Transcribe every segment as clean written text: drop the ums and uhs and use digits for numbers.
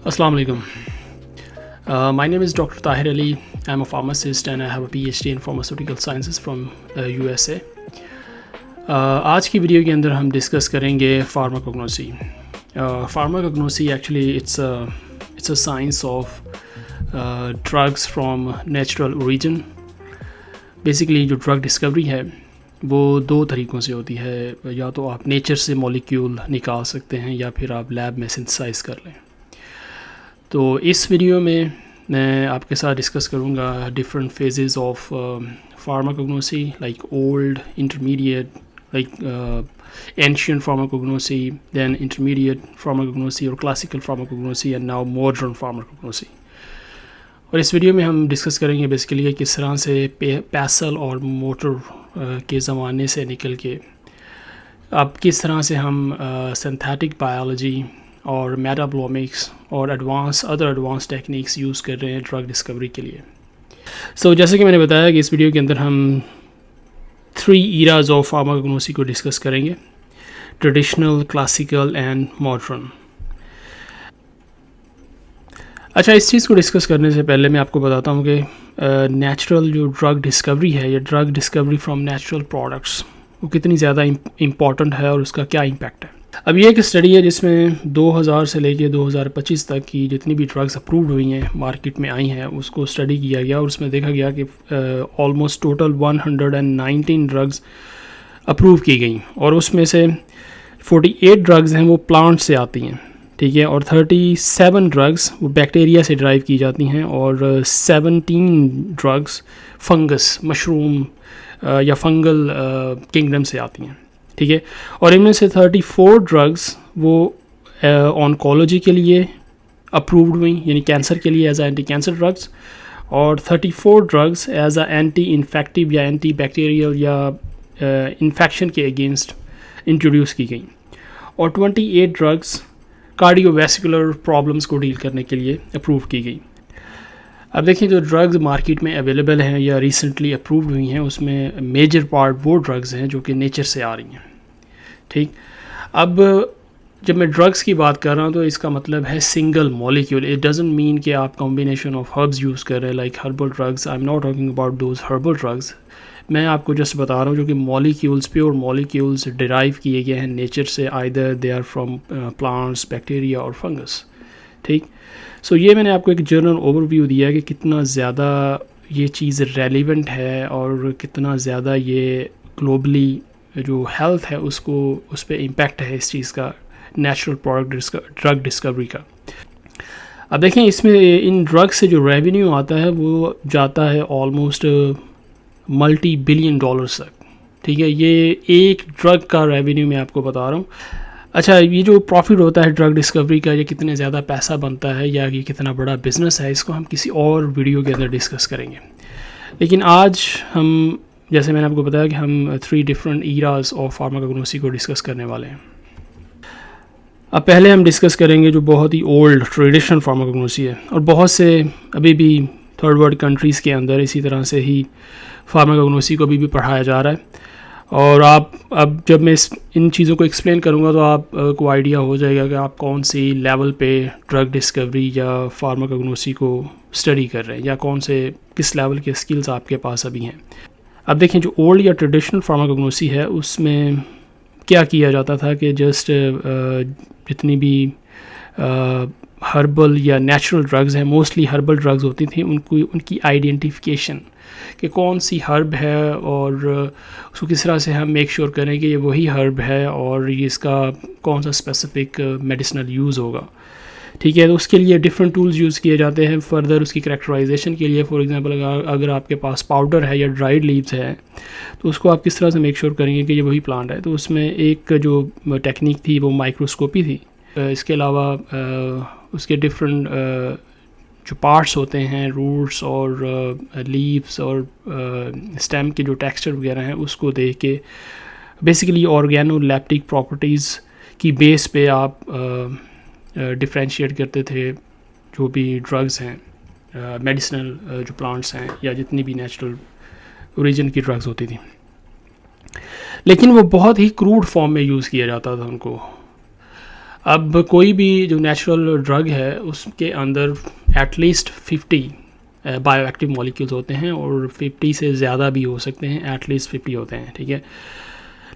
Assalamu alaikum. My name is Dr. Tahir Ali. I'm a pharmacist and I have a PhD in pharmaceutical sciences from USA. آج کی video کے اندر ہم discuss کریں گے pharmacognosy. Pharmacognosy actually it's a science of drugs from natural origin. Basically جو drug discovery ہے وہ دو طریقوں سے ہوتی ہے. یا تو آپ نیچر سے مولیکیول نکال سکتے ہیں یا پھر آپ لیب میں سنتھسائز کر لیں. تو اس ویڈیو میں آپ کے ساتھ ڈسکس کروں گا different phases of pharmacognosy like old, intermediate, like ancient pharmacognosy, then intermediate pharmacognosy or classical pharmacognosy and now modern pharmacognosy. اور اس ویڈیو میں ہم ڈسکس کریں گے بیسیکلی کس طرح سے پیسل اور موٹر کے زمانے سے نکل کے اب کس طرح سے ہم سنتھیٹک بایولوجی اور میٹابولومکس اور ادر ایڈوانس ٹیکنیکس یوز کر رہے ہیں ڈرگ ڈسکوری کے لیے. سو جیسے کہ میں نے بتایا کہ اس ویڈیو کے اندر ہم 3 ایراز آف فارماکوگنوسی کو ڈسکس کریں گے: ٹریڈیشنل, کلاسیکل اینڈ ماڈرن. اچھا, اس چیز کو ڈسکس کرنے سے پہلے میں آپ کو بتاتا ہوں کہ نیچرل جو ڈرگ ڈسکوری ہے یا drug Discovery from natural products وہ کتنی زیادہ امپورٹنٹ ہے اور اس کا کیا امپیکٹ ہے. اب یہ ایک اسٹڈی ہے جس میں 2000 سے لے کے 2025 تک کی جتنی بھی ڈرگس اپرووڈ ہوئی ہیں, مارکیٹ میں آئی ہیں, اس کو اسٹڈی کیا گیا اور اس میں دیکھا گیا کہ آلموسٹ ٹوٹل 119 ڈرگز اپروو کی گئیں اور اس میں سے 48 ڈرگز ہیں وہ پلانٹ سے آتی ہیں, ٹھیک ہے, اور 37 ڈرگز وہ بیکٹیریا سے ڈرائیو کی جاتی ہیں اور 17 ڈرگز فنگس, مشروم یا فنگل کنگڈم سے آتی ہیں, ٹھیک ہے. اور ان میں سے 34 ڈرگز وہ آنکولوجی کے لیے اپرووڈ ہوئیں, یعنی کینسر کے لیے as a anti cancer drugs, اور 34 drugs as a anti infective یا اینٹی بیکٹیریل یا انفیکشن کے اگینسٹ انٹروڈیوس کی گئیں, اور 28 ڈرگز کارڈیو ویسکولر پرابلمس کو ڈیل کرنے کے لیے اپروو کی گئی. اب دیکھیں جو ڈرگز مارکیٹ میں اویلیبل ہیں یا ریسنٹلی اپرووڈ ہوئی ہیں اس میں میجر پارٹ وہ ڈرگز ہیں جو کہ نیچر سے آ رہی ہیں, ٹھیک. اب جب میں ڈرگس کی بات کر رہا ہوں تو اس کا مطلب ہے single molecule. It doesn't mean کہ آپ کمبینیشن آف ہربز یوز کر رہے ہیں like herbal drugs. I am not talking about those herbal drugs. میں آپ کو جسٹ بتا رہا ہوں جو کہ مولیکیولز, پیور مولیکیولز ڈیرائیو کیے گئے ہیں نیچر سے, either they are from plants, bacteria اور فنگس, ٹھیک. سو یہ میں نے آپ کو ایک جنرل اوور ویو دیا کہ کتنا زیادہ یہ چیز ریلیونٹ ہے اور کتنا زیادہ یہ گلوبلی جو ہیلتھ ہے اس پہ امپیکٹ ہے اس چیز کا, نیچرل پروڈکٹ ڈرگ ڈسکوری کا. اب دیکھیں اس میں ان ڈرگ سے جو ریونیو آتا ہے وہ جاتا ہے آلموسٹ ملٹی بلین ڈالرس تک, ٹھیک ہے. یہ ایک ڈرگ کا ریونیو میں آپ کو بتا رہا ہوں. اچھا, یہ جو پروفٹ ہوتا ہے ڈرگ ڈسکوری کا, یہ کتنے زیادہ پیسہ بنتا ہے یا یہ کتنا بڑا بزنس ہے, اس کو ہم کسی اور ویڈیو کے اندر ڈسکس کریں گے. لیکن آج ہم, جیسے میں نے آپ کو بتایا کہ ہم 3 ڈفرینٹ ایراز آف فارماکوگنوسی کو ڈسکس کرنے والے ہیں. اب پہلے ہم ڈسکس کریں گے جو بہت ہی اولڈ ٹریڈیشنل فارماکوگنوسی ہے, اور بہت سے ابھی بھی تھرڈ ورلڈ کنٹریز کے اندر اسی طرح سے ہی فارماکوگنوسی کو ابھی بھی پڑھایا جا رہا ہے. اور آپ اب جب میں ان چیزوں کو ایکسپلین کروں گا تو آپ کو آئیڈیا ہو جائے گا کہ آپ کون سی لیول پہ ڈرگ ڈسکوری یا فارماکوگنوسی کو اسٹڈی کر رہے ہیں یا کس لیول کے اسکلز آپ کے پاس ابھی ہیں. اب دیکھیں جو اولڈ یا ٹریڈیشنل فارماکوگنوسی ہے اس میں کیا کیا جاتا تھا کہ جسٹ جتنی بھی ہربل یا نیچرل ڈرگز ہیں, موسٹلی ہربل ڈرگز ہوتی تھیں, ان کی آئیڈینٹیفیکیشن کہ کون سی ہرب ہے اور اس کو کس طرح سے ہم میک شور کریں کہ یہ وہی ہرب ہے اور یہ اس کا کون سا اسپیسیفک میڈیسنل یوز ہوگا, ٹھیک ہے. تو اس کے لیے ڈفرینٹ ٹولز یوز کیے جاتے ہیں فردر اس کی کریکٹرائزیشن کے لیے. فار ایگزامپل اگر آپ کے پاس پاؤڈر ہے یا ڈرائیڈ لیوز ہے تو اس کو آپ کس طرح سے میک شور کریں گے کہ یہ وہی پلانٹ ہے. تو اس میں ایک جو ٹیکنیک تھی وہ مائکروسکوپی تھی. اس کے علاوہ اس کے ڈفرینٹ جو پارٹس ہوتے ہیں, روٹس اور لیوس اور اسٹیم کے جو ٹیکسچر وغیرہ ہیں اس کو دیکھ کے بیسیکلی آرگینو لیپٹک پراپرٹیز کی بیس پہ آپ ڈفرینشیٹ کرتے تھے جو بھی ڈرگز ہیں, میڈیسنل جو پلانٹس ہیں یا جتنی بھی نیچرل اوریجن کی ڈرگز ہوتی تھیں. لیکن وہ بہت ہی کروڈ فارم میں یوز کیا جاتا تھا ان کو. اب کوئی بھی جو نیچرل ڈرگ ہے اس کے اندر at least 50 bioactive molecules ہوتے ہیں، اور 50 سے زیادہ بھی ہو سکتے ہیں، ایٹ لیسٹ 50 ہوتے ہیں، ٹھیک ہے.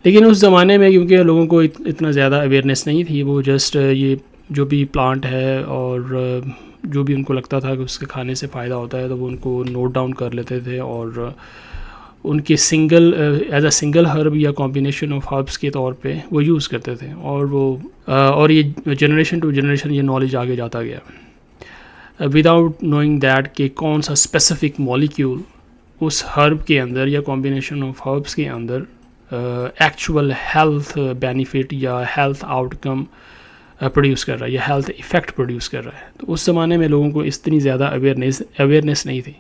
لیکن اس زمانے میں کیونکہ لوگوں کو اتنا زیادہ اویئرنیس نہیں تھی، وہ جسٹ یہ جو بھی پلانٹ ہے اور جو بھی ان کو لگتا تھا کہ اس کے کھانے سے فائدہ ہوتا ہے تو وہ ان کو نوٹ ڈاؤن کر لیتے تھے، اور ان کے single as a single herb یا کمبینیشن آف ہربس کے طور پہ وہ یوز کرتے تھے، اور وہ اور یہ جنریشن ٹو جنریشن یہ نالج آگے جاتا گیا وداؤٹ نوئنگ دیٹ کہ کون سا اسپیسیفک مالیکیول اس ہرب کے اندر یا کمبینیشن آف ہربس کے اندر ایکچوئل ہیلتھ بینیفٹ یا ہیلتھ آؤٹ کم پروڈیوس کر رہا ہے یا ہیلتھ ایفیکٹ پروڈیوس کر رہا ہے. تو اس زمانے میں لوگوں کو اتنی زیادہ اویئرنیس نہیں تھی.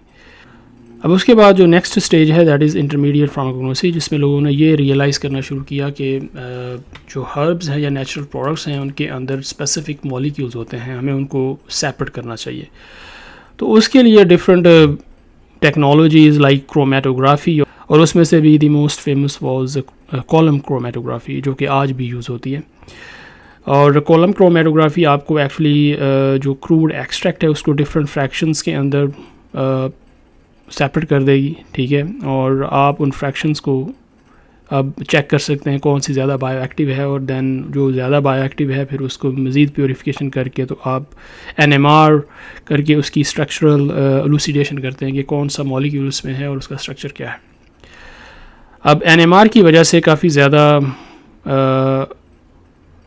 اب اس کے بعد جو نیکسٹ اسٹیج ہے دیٹ از انٹرمیڈیٹ فارماکوگنوسی، جس میں لوگوں نے یہ ریئلائز کرنا شروع کیا کہ جو ہربز ہیں یا نیچرل پروڈکٹس ہیں ان کے اندر اسپیسیفک مالیکیولز ہوتے ہیں، ہمیں ان کو سیپریٹ کرنا چاہیے. تو اس کے لیے ڈفرینٹ ٹیکنالوجیز لائک کرومیٹوگرافی، اور اس میں سے بھی the most famous was column chromatography, جو کہ آج بھی یوز ہوتی ہے. اور کالم کرومیٹوگرافی آپ کو ایکچولی جو کروڈ ایکسٹریکٹ ہے اس کو ڈفرینٹ فریکشنز کے اندر سیپریٹ کر دے گی، ٹھیک ہے. اور آپ ان فریکشنز کو اب چیک کر سکتے ہیں کون سی زیادہ بایو ایکٹیو ہے، اور دین جو زیادہ بایو ایکٹیو ہے پھر اس کو مزید پیوریفیکیشن کر کے تو آپ NMR کر کے اس کی اسٹرکچرل الوسیڈیشن کرتے ہیں کہ کون سا مالیکیول اس میں ہے اور اس کا اسٹرکچر کیا ہے. اب NMR کی وجہ سے کافی زیادہ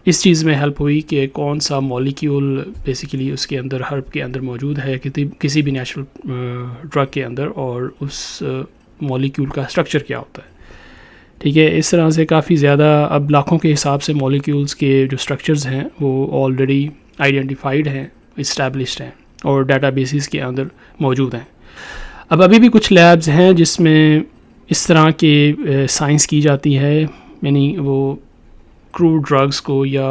اس چیز میں ہیلپ ہوئی کہ کون سا مالیکیول بیسیکلی اس کے اندر ہرب کے اندر موجود ہے کسی بھی نیچرل ڈرگ کے اندر، اور اس مالیکیول کا اسٹرکچر کیا ہوتا ہے، ٹھیک ہے. اس طرح سے کافی زیادہ اب لاکھوں کے حساب سے مالیکیولز کے جو اسٹرکچرز ہیں وہ آلریڈی آئیڈینٹیفائڈ ہیں، اسٹیبلشڈ ہیں، اور ڈیٹا بیسز کے اندر موجود ہیں. اب ابھی بھی کچھ لیبز ہیں جس میں اس طرح کے سائنس کی جاتی ہے، یعنی وہ کروڈ ڈرگس کو یا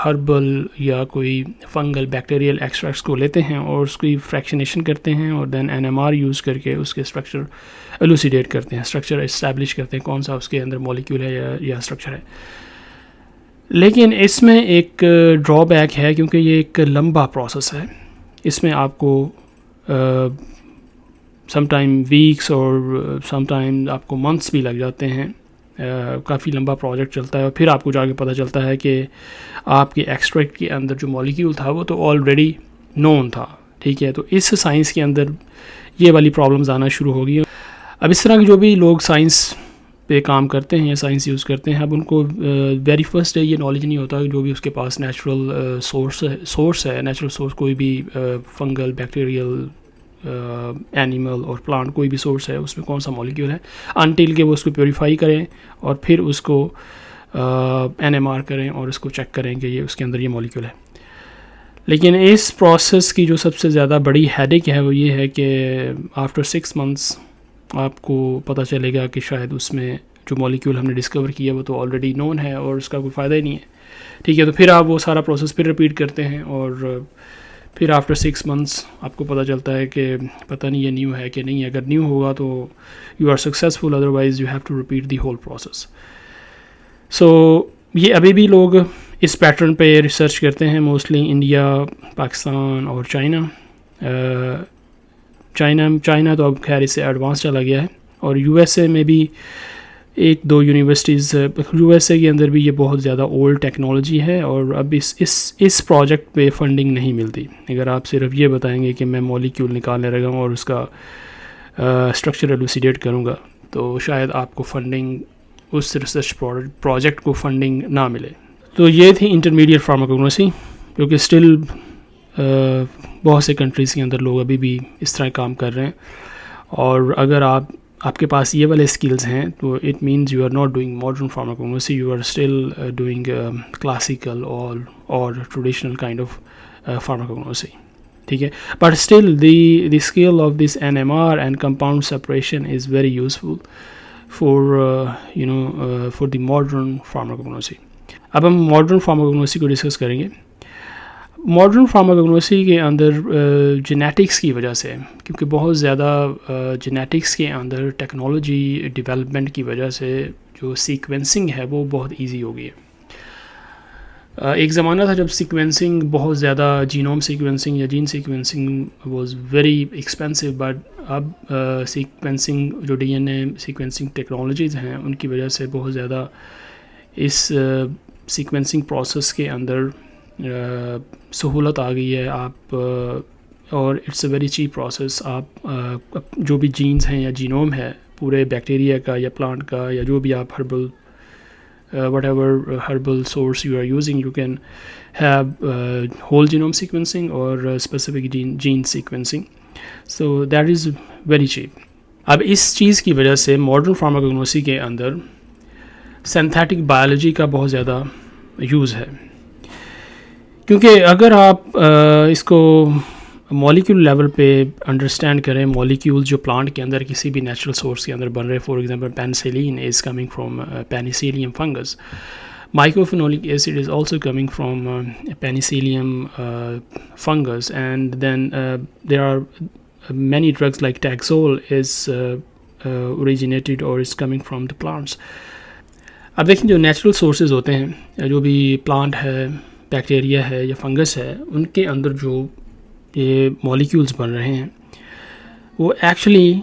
ہربل یا کوئی فنگل بیکٹیریل ایکسٹریکٹس کو لیتے ہیں اور اس کی فریکشنیشن کرتے ہیں، اور دین NMR یوز کر کے اس کے اسٹرکچر ایلوسیڈیٹ کرتے ہیں، اسٹرکچر اسٹیبلش کرتے ہیں کون سا اس کے اندر مالیکیول ہے یا اسٹرکچر ہے. لیکن اس میں ایک ڈرا بیک ہے کیونکہ یہ ایک لمبا پروسیس ہے. اس میں آپ کو سم ٹائم ویکس اور سم ٹائم آپ کو منتھس بھی لگ جاتے ہیں. کافی لمبا پروجیکٹ چلتا ہے، اور پھر آپ کو جا کے پتہ چلتا ہے کہ آپ کے ایکسٹریکٹ کے اندر جو مالیکیول تھا وہ تو آلریڈی نون تھا، ٹھیک ہے. تو اس سائنس کے اندر یہ والی پرابلمز آنا شروع ہو گئی. اب اس طرح کے جو بھی لوگ سائنس پہ کام کرتے ہیں یا سائنس یوز کرتے ہیں، اب ان کو ویری فرسٹ یہ نالج نہیں ہوتا کہ جو بھی اس کے پاس نیچرل سورس ہے، نیچرل سورس کوئی بھی فنگل بیکٹیریل اینیمل اور پلانٹ کوئی بھی سورس ہے اس میں کون سا مالیکیول ہے، انٹل کہ وہ اس کو پیوریفائی کریں اور پھر اس کو NMR کریں اور اس کو چیک کریں کہ یہ اس کے اندر یہ مالیکیول ہے. لیکن اس پروسیس کی جو سب سے زیادہ بڑی ہیڈیک ہے وہ یہ ہے کہ آفٹر 6 months آپ کو پتہ چلے گا کہ شاید اس میں جو مالیکیول ہم نے ڈسکور کیا وہ تو آلریڈی نون ہے اور اس کا کوئی فائدہ ہی نہیں ہے، ٹھیک ہے. تو پھر آپ وہ سارا پروسیس پھر رپیٹ کرتے ہیں، اور پھر آفٹر 6 months آپ کو پتہ چلتا ہے کہ پتہ نہیں یہ نیو ہے کہ نہیں. اگر نیو ہوگا تو you are successful, otherwise you have to repeat the whole process. So یہ ابھی بھی لوگ اس پیٹرن پہ ریسرچ کرتے ہیں، موسٹلی انڈیا، پاکستان اور چائنا تو اب خیر اس سے ایڈوانس چلا گیا ہے، اور USA میں بھی 1-2 یونیورسٹیز، USA کے اندر بھی یہ بہت زیادہ اولڈ ٹیکنالوجی ہے، اور اب اس پروجیکٹ پہ فنڈنگ نہیں ملتی. اگر آپ صرف یہ بتائیں گے کہ میں مالیکیول نکالنے لگا ہوں اور اس کا اسٹرکچر ایلوسیڈیٹ کروں گا تو شاید آپ کو فنڈنگ اس ریسرچ پروجیکٹ کو فنڈنگ نہ ملے. تو یہ تھی انٹرمیڈیٹ فارماکوگنوسی، کیونکہ اسٹل بہت سے کنٹریز کے اندر لوگ ابھی بھی اس طرح کام کر رہے ہیں. اور اگر آپ کے پاس یہ والے اسکلز ہیں تو it means you are not doing modern pharmacognosy, you are still doing classical اور ٹریڈیشنل کائنڈ آف فارماکوگنوسی، ٹھیک ہے. But still the skill of this NMR and compound separation is very useful for the modern pharmacognosy. اب ہم modern فارماکوگنوسی کو discuss کریں گے. Modern فارماکوگنوسی کے اندر genetics کی وجہ سے، کیونکہ بہت زیادہ جینیٹکس کے اندر ٹیکنالوجی ڈیولپمنٹ کی وجہ سے جو سیکوینسنگ ہے وہ بہت ایزی ہو گئی ہے. ایک زمانہ تھا جب سیکوینسنگ بہت زیادہ جینوم سیکوینسنگ یا gene sequencing was very expensive, but اب سیکوینسنگ جو D N A sequencing technologies ہیں ان کی وجہ سے بہت زیادہ اس سیکوینسنگ پروسیس کے اندر سہولت آ گئی ہے. آپ اور it's a very cheap process. آپ جو بھی جینز ہیں یا جینوم ہے پورے بیکٹیریا کا یا پلانٹ کا یا جو بھی آپ herbal whatever herbal source you are using, you can have whole genome sequencing or specific gene sequencing, so that is very cheap. اب اس چیز کی وجہ سے ماڈرن فارماکوگنوسی کے اندر سینتھیٹک بایولوجی کا بہت زیادہ یوز ہے، کیونکہ اگر آپ اس کو مالیکیول لیول پہ انڈرسٹینڈ کریں، مالیکیول جو پلانٹ کے اندر کسی بھی نیچرل سورس کے اندر بن رہے، for example penicillin is coming from penicillium fungus, mycophenolic acid is also coming from penicillium fungus, and then there are many drugs like Taxol is originated or is coming from the plants. اب دیکھیں جو natural sources ہوتے ہیں، جو بھی plant ہے، bacteria ہے یا فنگس ہے، ان کے اندر جو یہ مالیکیولز بن رہے ہیں وہ ایکچولی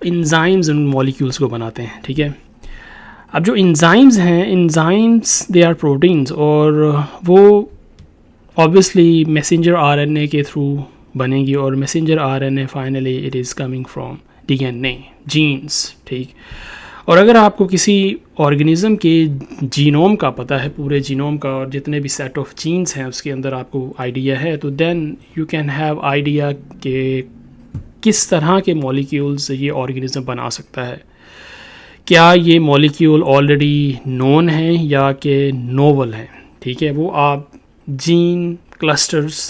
انزائمز ان مالیکیولز کو بناتے ہیں. ٹھیک ہے، اب جو انزائمز ہیں، انزائمز دے آر پروٹینز، اور وہ obviously messenger R N A کے تھرو بنے گی، اور messenger R N A finally it is coming from D N A genes. ٹھیک، اور اگر آپ کو کسی آرگنزم کے جینوم کا پتہ ہے، پورے جینوم کا اور جتنے بھی سیٹ آف جینس ہیں اس کے اندر آپ کو آئیڈیا ہے، تو then you can have idea کہ کس طرح کے مالیکیولز یہ آرگنزم بنا سکتا ہے. کیا یہ مالیکیول آلریڈی نون ہیں یا کہ نوول ہیں. ٹھیک ہے، وہ آپ جین کلسٹرز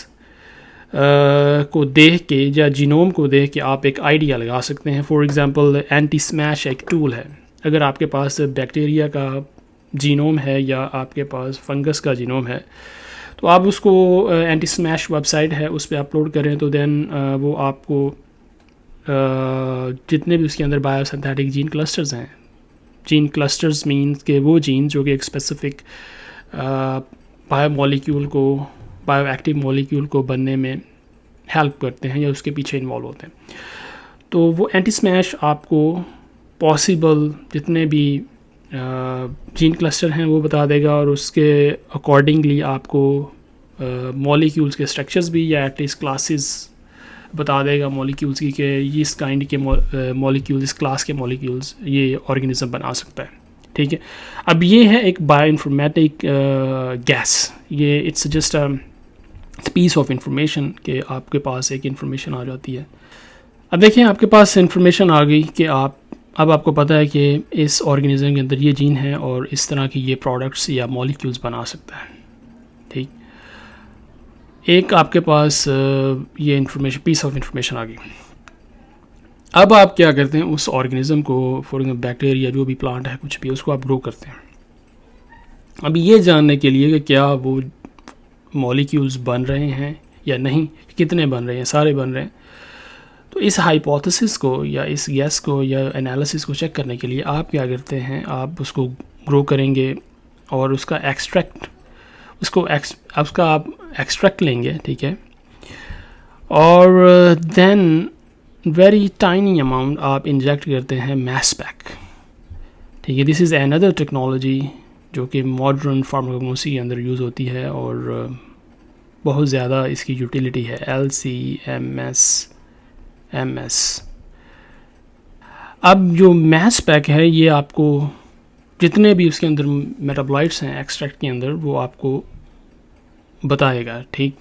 کو دیکھ کے یا جینوم کو دیکھ کے آپ ایک آئیڈیا لگا سکتے ہیں. فار ایگزامپل اینٹی سمیش ایک ٹول ہے. اگر آپ کے پاس بیکٹیریا کا جینوم ہے یا آپ کے پاس فنگس کا جینوم ہے تو آپ اس کو اینٹی سمیش ویب سائٹ ہے اس پہ اپلوڈ کریں، تو دین وہ آپ کو جتنے بھی اس کے اندر بایو سنتھیٹک جین کلسٹرز ہیں، جین کلسٹرز مینس کہ وہ جین جو کہ ایک اسپیسیفک بایو مالیکیول کو، بایو ایکٹیو مالیکیول کو بننے میں ہیلپ کرتے ہیں یا اس کے پیچھے انوالو ہوتے ہیں، تو وہ اینٹی سمیش آپ کو پاسبل جتنے بھی جین کلسٹر ہیں وہ بتا دے گا، اور اس کے اکارڈنگلی آپ کو مالیکیولز کے اسٹرکچرز بھی یا ایٹ لیسٹ کلاسز بتا دے گا مالیکیولز کی، کہ اس کائنڈ کے مالیکیولز، اس کلاس کے مالیکیولز یہ آرگنزم بنا سکتا ہے. ٹھیک ہے، اب یہ ہے ایک بایو انفارمیٹک گیس، یہ it's just piece of information کہ آپ کے پاس ایک انفارمیشن آ جاتی ہے. اب دیکھیں آپ کے پاس انفارمیشن آ گئی کہ اب آپ کو پتہ ہے کہ اس آرگنزم کے اندر یہ جین ہے اور اس طرح کی یہ پروڈکٹس یا مالیکیولز بنا سکتا ہے. ٹھیک، ایک آپ کے پاس یہ انفارمیشن، پیس آف انفارمیشن آ گئی. اب آپ کیا کرتے ہیں، اس آرگنزم کو، فار ایگزامپل بیکٹیریا جو بھی پلانٹ ہے کچھ بھی، اس کو آپ گرو کرتے ہیں. اب یہ جاننے کے لیے کہ کیا وہ مالیکیولز بن رہے ہیں یا نہیں، کتنے بن رہے ہیں، سارے بن رہے ہیں، تو اس ہائپوتھیسس کو یا اس گیس کو یا انالیسس کو چیک کرنے کے لیے آپ کیا کرتے ہیں، آپ اس کو گرو کریں گے اور اس کا ایکسٹریکٹ، اس کا آپ ایکسٹریکٹ لیں گے. ٹھیک ہے، اور دین ویری ٹائنی اماؤنٹ آپ انجیکٹ کرتے ہیں میس پیک. ٹھیک ہے، دس از اندر ٹیکنالوجی جو کہ ماڈرن فارماکوگنوسی کے اندر یوز ہوتی ہے اور بہت زیادہ اس کی یوٹیلیٹی ہے، LC-MS. اب جو میس پیک ہے یہ آپ کو جتنے بھی اس کے اندر میٹابلائٹس ہیں ایکسٹریکٹ کے اندر وہ آپ کو بتائے گا. ٹھیک،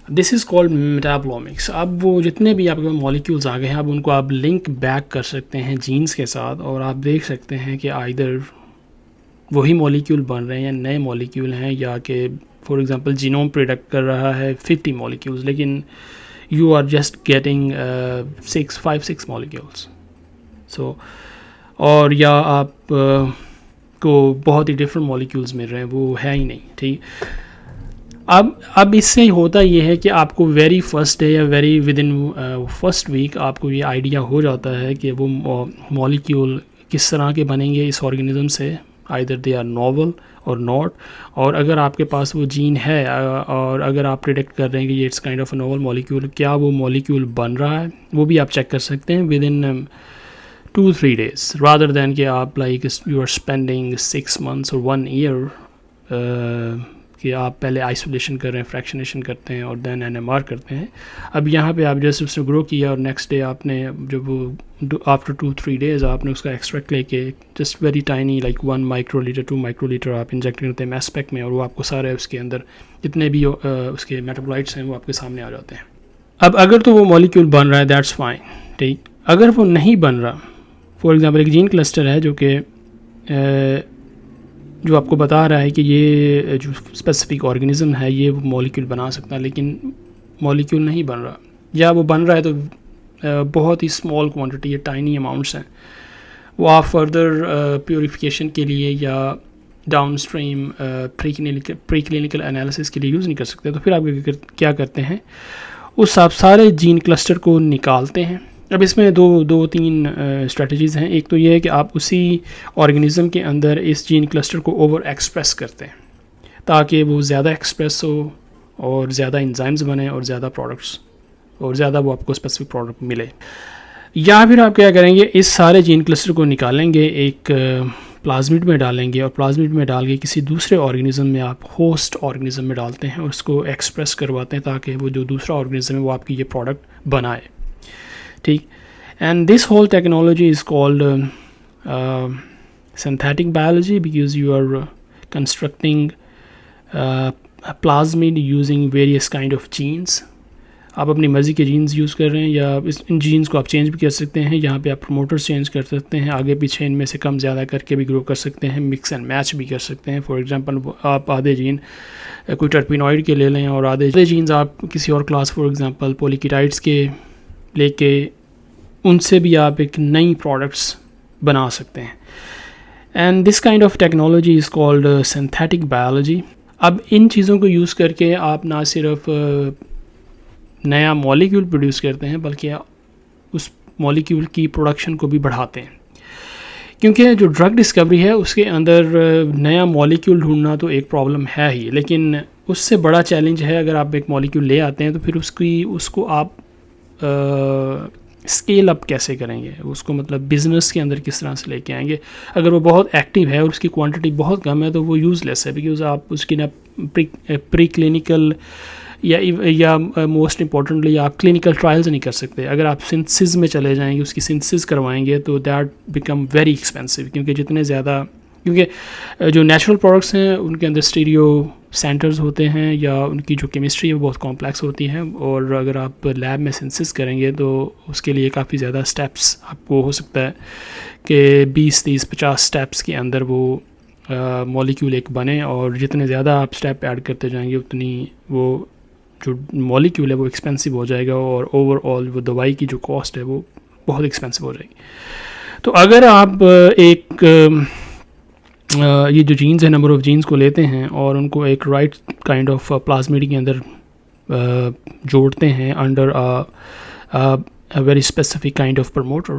دس از کالڈ میٹابلومکس. اب وہ جتنے بھی آپ کے مالیکیولز آ گئے ہیں اب ان کو آپ لنک بیک کر سکتے ہیں جینز کے ساتھ، اور آپ دیکھ سکتے ہیں کہ آئدر وہی مالیکیول بن رہے ہیں یا نئے مالیکیول ہیں، یا کہ فار ایگزامپل جینوم پروڈکٹ کر رہا ہے 50 مالیکیولز لیکن you are just getting 5-6 molecules. So اور یا آپ کو بہت ہی ڈفرینٹ مالیکیولز مل رہے ہیں، وہ ہے ہی نہیں. ٹھیک، اب اس سے ہوتا یہ ہے کہ آپ کو ویری فرسٹ ڈے یا very within first week آپ کو یہ آئیڈیا ہو جاتا ہے کہ وہ مالیکیول کس طرح کے بنیں گے اس آرگنزم سے. آئدر دے آر ناول اور ناٹ, اور اگر آپ کے پاس وہ جین ہے اور اگر آپ پریڈکٹ کر رہے ہیں کہ یہ it's kind of a novel molecule, کیا وہ مالیکیول بن رہا ہے, وہ بھی آپ چیک کر سکتے ہیں within 2-3 days rather than کہ آپ like you are spending 6 months اور 1 year کہ آپ پہلے آئسولیشن کر رہے ہیں, فریکشنیشن کرتے ہیں اور دین NMR کرتے ہیں. اب یہاں پہ آپ جیسے اس نے گرو کیا اور نیکسٹ ڈے آپ نے جب وہ آفٹر 2-3 days آپ نے اس کا ایکسٹریکٹ لے کے just very tiny like 1 microliter 2 microliter آپ انجیکٹ کرتے ہیں میس پیک میں, اور وہ آپ کو سارے اس کے اندر جتنے بھی اس کے میٹابولائٹس ہیں وہ آپ کے سامنے آ جاتے ہیں. اب اگر تو وہ مالیکیول بن رہا ہے دیٹس فائن, ٹھیک. اگر وہ نہیں بن رہا, فار ایگزامپل ایک جین کلسٹر ہے جو آپ کو بتا رہا ہے کہ یہ جو اسپیسیفک آرگنزم ہے یہ وہ مالیکیول بنا سکتا ہے, لیکن مالیکیول نہیں بن رہا, یا وہ بن رہا ہے تو بہت ہی اسمال کوانٹٹی یا ٹائنی اماؤنٹس ہیں, وہ آپ فردر پیوریفیکیشن کے لیے یا down stream pre clinical analysis کے لیے یوز نہیں کر سکتے. تو پھر آپ کیا کرتے ہیں, اس آپ سارے جین کلسٹر کو نکالتے ہیں. اب اس میں دو تین اسٹریٹجیز ہیں. ایک تو یہ ہے کہ آپ اسی آرگنزم کے اندر اس جین کلسٹر کو اوور ایکسپریس کرتے ہیں تاکہ وہ زیادہ ایکسپریس ہو اور زیادہ انزائمز بنیں اور زیادہ پروڈکٹس اور زیادہ وہ آپ کو اسپیسیفک پروڈکٹ ملے. یا پھر آپ کیا کریں گے, اس سارے جین کلسٹر کو نکالیں گے, ایک پلازمڈ میں ڈالیں گے, اور پلازمڈ میں ڈال کے کسی دوسرے آرگنزم میں آپ ہوسٹ آرگنزم میں ڈالتے ہیں اور اس کو ایکسپریس کرواتے ہیں تاکہ وہ جو دوسرا آرگنزم ہے وہ آپ کی یہ پروڈکٹ بنائے, ٹھیک. And this whole technology is called synthetic biology because you are constructing plasmid using various kind of genes. آپ اپنی مرضی کے جینز یوز کر رہے ہیں, یا ان جینز کو آپ چینج بھی کر سکتے ہیں. یہاں پہ آپ پروموٹرز چینج کر سکتے ہیں, آگے پیچھے ان میں سے کم زیادہ کر کے بھی گرو کر سکتے ہیں, مکس اینڈ میچ بھی کر سکتے ہیں. فار ایگزامپل آپ آدھے جین کوئی ٹرپینوائڈ کے لے لیں اور آدھے جینز آپ کسی اور کلاس فار ایگزامپل پولیکیٹائڈس کے لے کے ان سے بھی آپ ایک نئی پروڈکٹس بنا سکتے ہیں. And this kind of technology is called synthetic biology. اب ان چیزوں کو یوز کر کے آپ نہ صرف نیا مالیکیول پروڈیوس کرتے ہیں بلکہ اس مالیکیول کی پروڈکشن کو بھی بڑھاتے ہیں, کیونکہ جو ڈرگ ڈسکوری ہے اس کے اندر نیا مالیکیول ڈھونڈنا تو ایک پرابلم ہے ہی, لیکن اس سے بڑا چیلنج ہے اگر آپ ایک مالیکیول لے آتے ہیں تو پھر اس کو آپ اسکیل اپ کیسے کریں گے, اس کو مطلب بزنس کے اندر کس طرح سے لے کے آئیں گے. اگر وہ بہت ایکٹیو ہے اور اس کی کوانٹٹی بہت کم ہے تو وہ یوز لیس ہے, بیکاز آپ اس کی نہ پری کلینکل یا موسٹ امپورٹنٹلی آپ کلینکل ٹرائلز نہیں کر سکتے. اگر آپ سنتھسز میں چلے جائیں گے, اس کی سنتھسز کروائیں گے تو دیٹ بیکم ویری ایکسپینسو, کیونکہ جو نیچرل پروڈکٹس ہیں ان کے اندر اسٹیریو سینٹرز ہوتے ہیں یا ان کی جو کیمسٹری ہے وہ بہت کمپلیکس ہوتی ہے, اور اگر آپ لیب میں سنتھسز کریں گے تو اس کے لیے کافی زیادہ اسٹیپس آپ کو ہو سکتا ہے کہ 20-30-50 اسٹیپس کے اندر وہ مالیکیول ایک بنے, اور جتنے زیادہ آپ اسٹیپ ایڈ کرتے جائیں گے اتنی وہ جو مالیکیول ہے وہ ایکسپینسو ہو جائے گا, اور اوور آل وہ دوائی کی جو کاسٹ ہے وہ بہت ایکسپینسو ہو جائے گی. تو اگر آپ ایک یہ جو جینز ہیں نمبر آف جینز کو لیتے ہیں اور ان کو ایک رائٹ کائنڈ آف پلازمڈ کے اندر جوڑتے ہیں under very specific kind of promoter,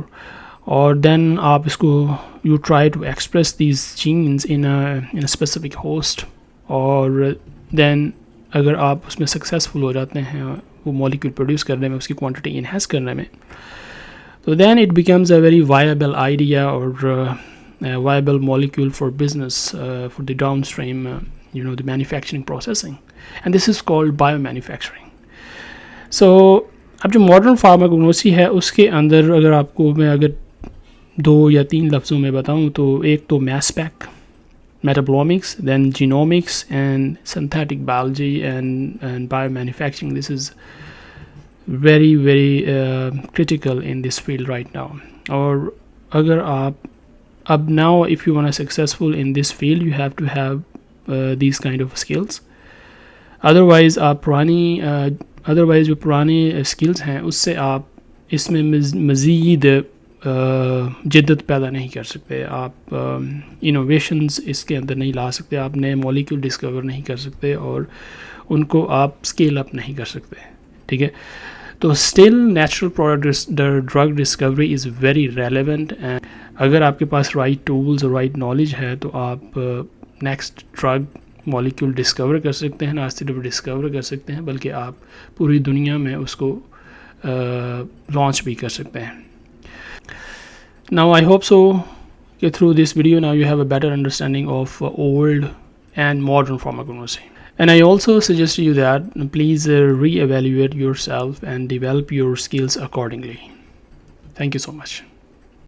اور دین آپ اس کو you try to express these genes in specific host, اور دین اگر آپ اس میں سکسیزفل ہو جاتے ہیں وہ مالیکیول پروڈیوس کرنے میں, اس کی کوانٹٹی انہینس کرنے میں, تو then it becomes a very viable idea اور viable molecule for business for the downstream the manufacturing processing, and this is called biomanufacturing. So اب جو ماڈرن فارماکوگنوسی ہے اس کے اندر اگر آپ کو میں اگر 2 یا 3 لفظوں میں بتاؤں تو ایک تو mass spec, metabolomics, then genomics and synthetic biology and biomanufacturing. This is very critical in this field right now. اور اگر آپ اب now if you want to successful in this field you have to have these kind of skills, otherwise جو پرانی skills ہیں اس سے آپ اس میں مزید جدت پیدا نہیں کر سکتے, آپ انوویشنز اس کے اندر نہیں لا سکتے, آپ نئے مالیکیول ڈسکور نہیں کر سکتے, اور ان کو آپ اسکیل اپ نہیں کر سکتے, ٹھیک ہے. تو still natural product drug discovery is very relevant, and اگر آپ کے پاس رائٹ ٹولز اور رائٹ نالج ہے تو آپ نیکسٹ ڈرگ مالیکول ڈسکور کر سکتے ہیں. نہ صرف ڈسکور کر سکتے ہیں بلکہ آپ پوری دنیا میں اس کو لانچ بھی کر سکتے ہیں. Now I hope so that through this video now you have a better understanding of old and modern pharmacology. And I also suggest you that please re-evaluate yourself and develop your skills accordingly. Thank you so much.